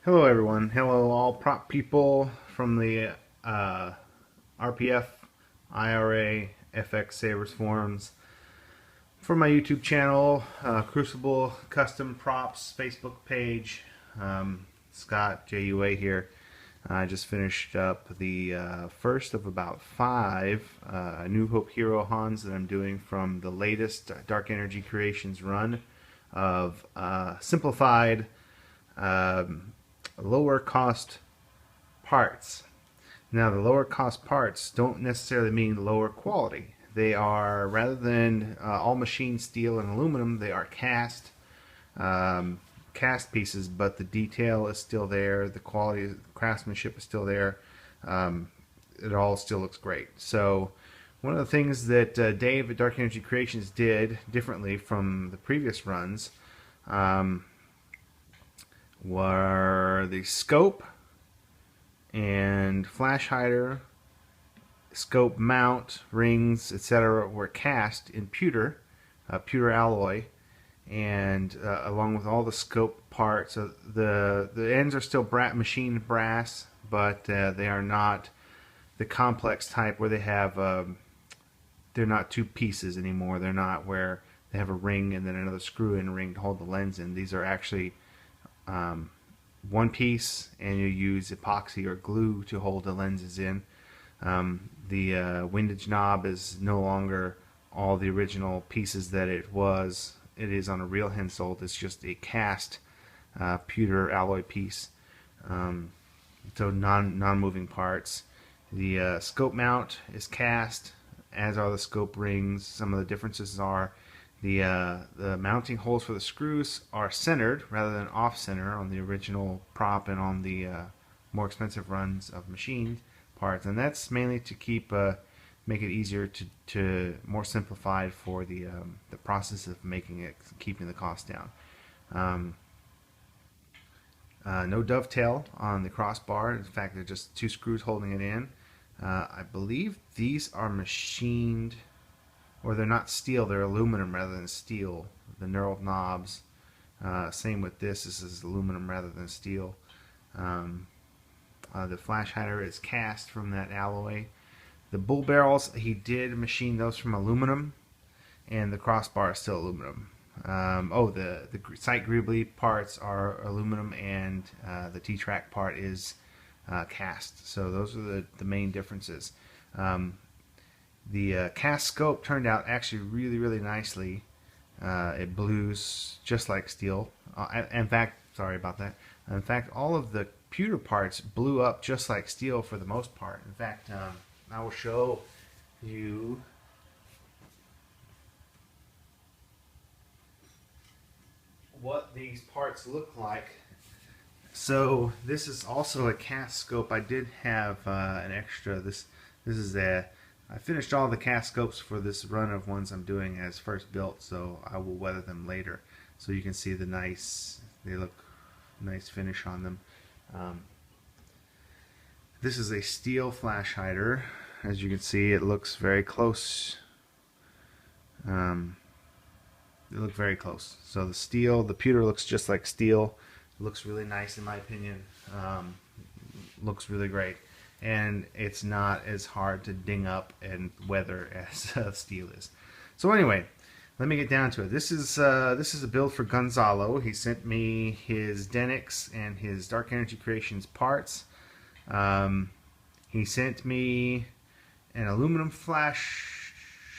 Hello everyone, hello all prop people from the RPF, IRA, FX Savers forums. For my YouTube channel, Crucible Custom Props Facebook page, Scott JUA here. I just finished up the first of about 5 New Hope Hero Hans that I'm doing from the latest Dark Energy Creations run of simplified lower cost parts. Now, the lower cost parts don't necessarily mean lower quality. They are, rather than all machined steel and aluminum, they are cast pieces, but the detail is still there, the quality, the craftsmanship is still there. It all still looks great. So, one of the things that Dave at Dark Energy Creations did differently from the previous runs were the scope and flash hider, scope mount, rings, etc. were cast in pewter alloy, and along with all the scope parts. So the ends are still machined brass, but they are not the complex type where they have they're not 2 pieces anymore. They're not where they have a ring and then another screw-in ring to hold the lens in. These are actually 1 piece, and you use epoxy or glue to hold the lenses in. The windage knob is no longer all the original pieces that it was. It is on a real Hensoldt. It's just a cast pewter alloy piece. So non-moving parts. The scope mount is cast, as are the scope rings. Some of the differences are the mounting holes for the screws are centered rather than off-center on the original prop and on the more expensive runs of machined parts, and that's mainly to make it easier to more simplified for the process of making it, keeping the cost down. No dovetail on the crossbar. In fact, they're just 2 screws holding it in. I believe these are machined, or they're not steel, they're aluminum rather than steel. The knurled knobs, same with this is aluminum rather than steel. The flash hider is cast from that alloy. The bull barrels, he did machine those from aluminum, and the crossbar is still aluminum. The sight greebly parts are aluminum, and the T-track part is cast. So those are the main differences. The cast scope turned out actually really nicely. It blues just like steel. In fact, sorry about that. In fact, all of the pewter parts blew up just like steel for the most part. In fact, I will show you what these parts look like. So this is also a cast scope. I did have an extra. This is I finished all the cast scopes for this run of ones I'm doing as first built, so I will weather them later. So you can see they look nice finish on them. This is a steel flash hider. As you can see, it looks very close. They look very close. So the pewter looks just like steel. It looks really nice in my opinion. Looks really great. And it's not as hard to ding up and weather as steel is. So anyway, let me get down to it. This is a build for Gonzalo. He sent me his Denix and his Dark Energy Creations parts. He sent me an aluminum flash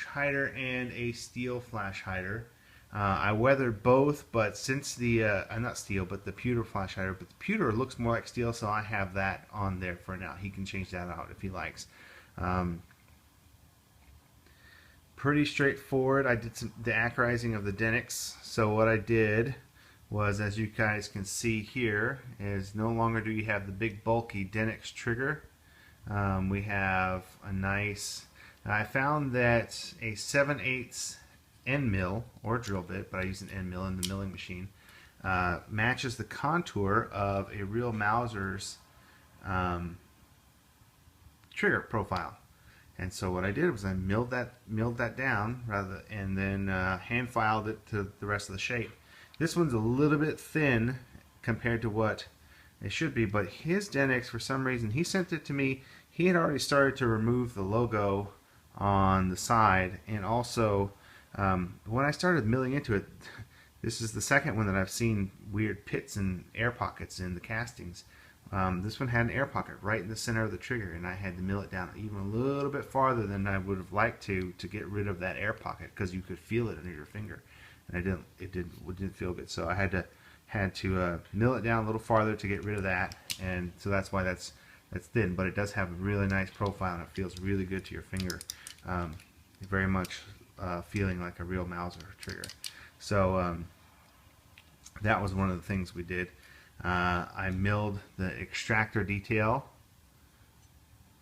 hider and a steel flash hider. I weathered both, but since the not steel, but the pewter flash hider, but the pewter looks more like steel, so I have that on there for now. He can change that out if he likes. Pretty straightforward. I did the accurizing of the Denix. So what I did was, as you guys can see here, is no longer do you have the big bulky Denix trigger. We have a nice. I found that a 7/8 end mill or drill bit, but I use an end mill in the milling machine, matches the contour of a real Mauser's trigger profile. And so what I did was I milled that down and then hand filed it to the rest of the shape. This one's a little bit thin compared to what It should be, but his Denix, for some reason, he sent it to me. He had already started to remove the logo on the side, and also when I started milling into it, this is the second one that I've seen weird pits and air pockets in the castings. This one had an air pocket right in the center of the trigger, and I had to mill it down even a little bit farther than I would have liked to get rid of that air pocket, because you could feel it under your finger, and it didn't feel good. So I had to mill it down a little farther to get rid of that, and so that's why that's thin. But it does have a really nice profile, and it feels really good to your finger. Very much feeling like a real Mauser trigger. So that was one of the things we did. I milled the extractor detail.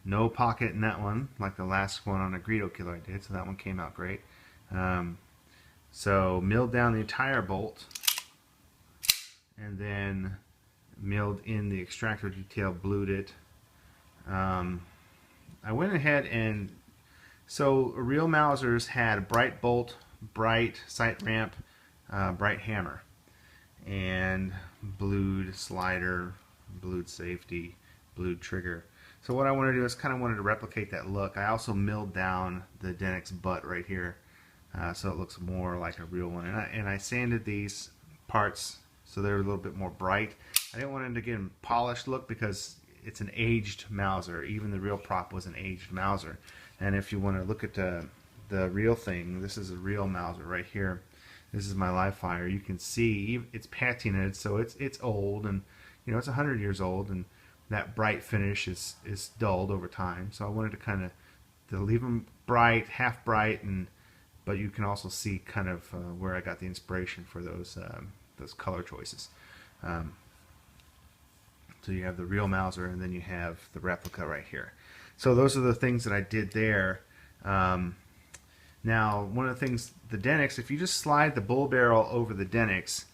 No pocket in that one, like the last one on a Greedo Killer I did, so that one came out great. So milled down the entire bolt, and then milled in the extractor detail, blued it. I went ahead and, so real Mausers had a bright bolt, bright sight ramp, bright hammer, and blued slider, blued safety, blued trigger. So what I wanted to do is kind of wanted to replicate that look. I also milled down the Denix butt right here, so it looks more like a real one. And I sanded these parts so they're a little bit more bright. I didn't want them to get a polished look because it's an aged Mauser. Even the real prop was an aged Mauser. And if you want to look at the real thing, this is a real Mauser right here. This is my live fire. You can see it's patinated, so it's old, and you know, it's 100 years old, and that bright finish is dulled over time. So I wanted to kind of leave them bright, half bright, but you can also see kind of where I got the inspiration for those color choices. So you have the real Mauser, and then you have the replica right here. So those are the things that I did there. Now, one of the things, the Denix, if you just slide the bull barrel over the Denix,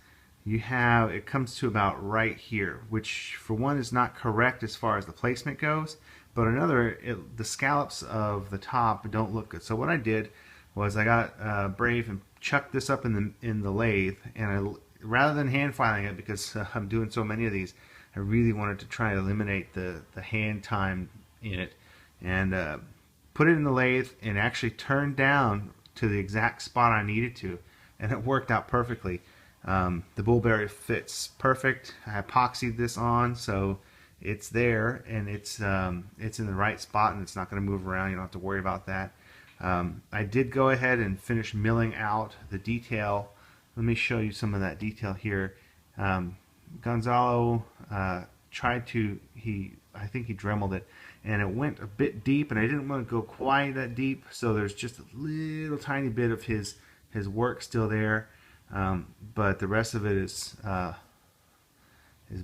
it comes to about right here, which for one is not correct as far as the placement goes, but another, the scallops of the top don't look good. So what I did was I got brave and chucked this up in the lathe, and rather than hand filing it, because I'm doing so many of these, I really wanted to try to eliminate the hand time in it, and put it in the lathe and actually turned down to the exact spot I needed to, and it worked out perfectly. The bull barrel fits perfect. I epoxied this on, so it's there, and it's in the right spot, and it's not going to move around. You don't have to worry about that. I did go ahead and finish milling out the detail. Let me show you some of that detail here. Gonzalo tried to, I think he dremeled it, and it went a bit deep, and I didn't want to go quite that deep, so there's just a little tiny bit of his work still there, but the rest of it is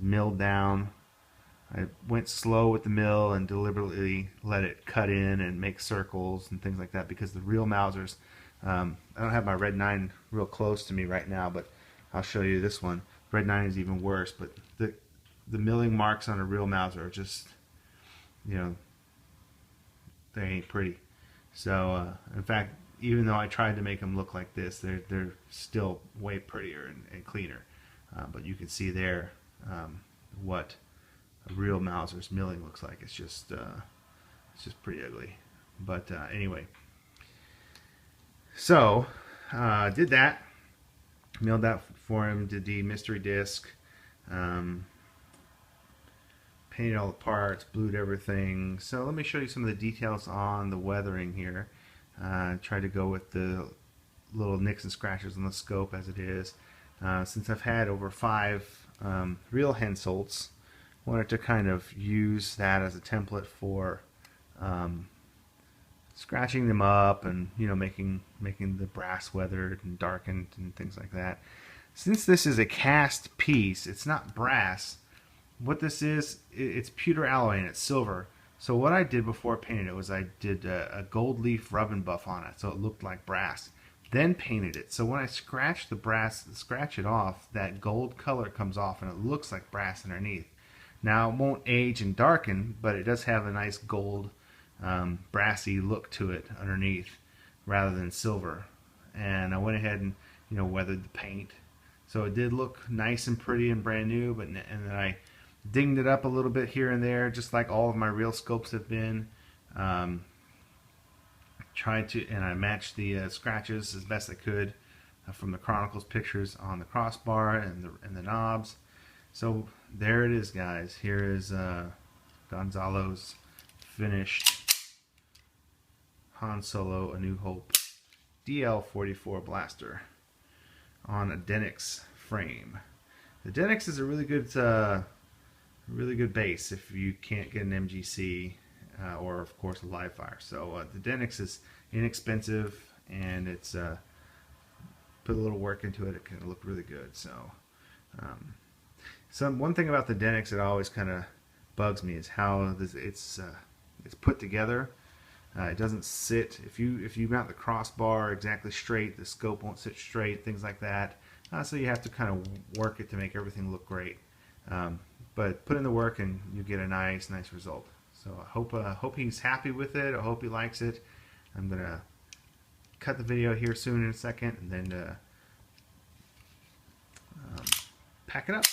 milled down. I went slow with the mill and deliberately let it cut in and make circles and things like that, because the real Mausers, I don't have my Red 9 real close to me right now, but I'll show you this one. Red 9 is even worse, but the milling marks on a real Mauser are just, you know, they ain't pretty. So in fact, even though I tried to make them look like this, they're still way prettier and cleaner. But you can see there what a real Mauser's milling looks like. It's just pretty ugly. But anyway, so did that, milled that for him, did the mystery disc, painted all the parts, blued everything. So let me show you some of the details on the weathering here. Tried to go with the little nicks and scratches on the scope as it is. Since I've had over 5 real Hensoldts, wanted to kind of use that as a template for scratching them up, and you know, making the brass weathered and darkened and things like that. Since this is a cast piece, it's not brass. What this is, it's pewter alloy and it's silver. So what I did before I painted it was I did a gold leaf rub and buff on it, so it looked like brass. Then painted it. So when I scratch the brass, scratch it off, that gold color comes off and it looks like brass underneath. Now it won't age and darken, but it does have a nice gold, brassy look to it underneath, rather than silver. And I went ahead and, you know, weathered the paint, so it did look nice and pretty and brand new. And then I dinged it up a little bit here and there, just like all of my real scopes have been. And I matched the scratches as best I could from the Chronicles pictures on the crossbar and the knobs. So there it is, guys. Here is Gonzalo's finished Han Solo: A New Hope DL-44 blaster on a Denix frame. The Denix is a really good base if you can't get an MGC or of course a live fire. So the Denix is inexpensive, and it's put a little work into it. It can look really good. So one thing about the Denix that always kind of bugs me is how it's put together. It doesn't sit. If you mount the crossbar exactly straight, the scope won't sit straight. Things like that. So you have to kind of work it to make everything look great. But put in the work and you get a nice result. So I hope he's happy with it. I hope he likes it. I'm gonna cut the video here soon in a second, and then pack it up,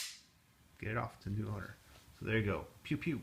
get it off to the new owner. So there you go. Pew pew.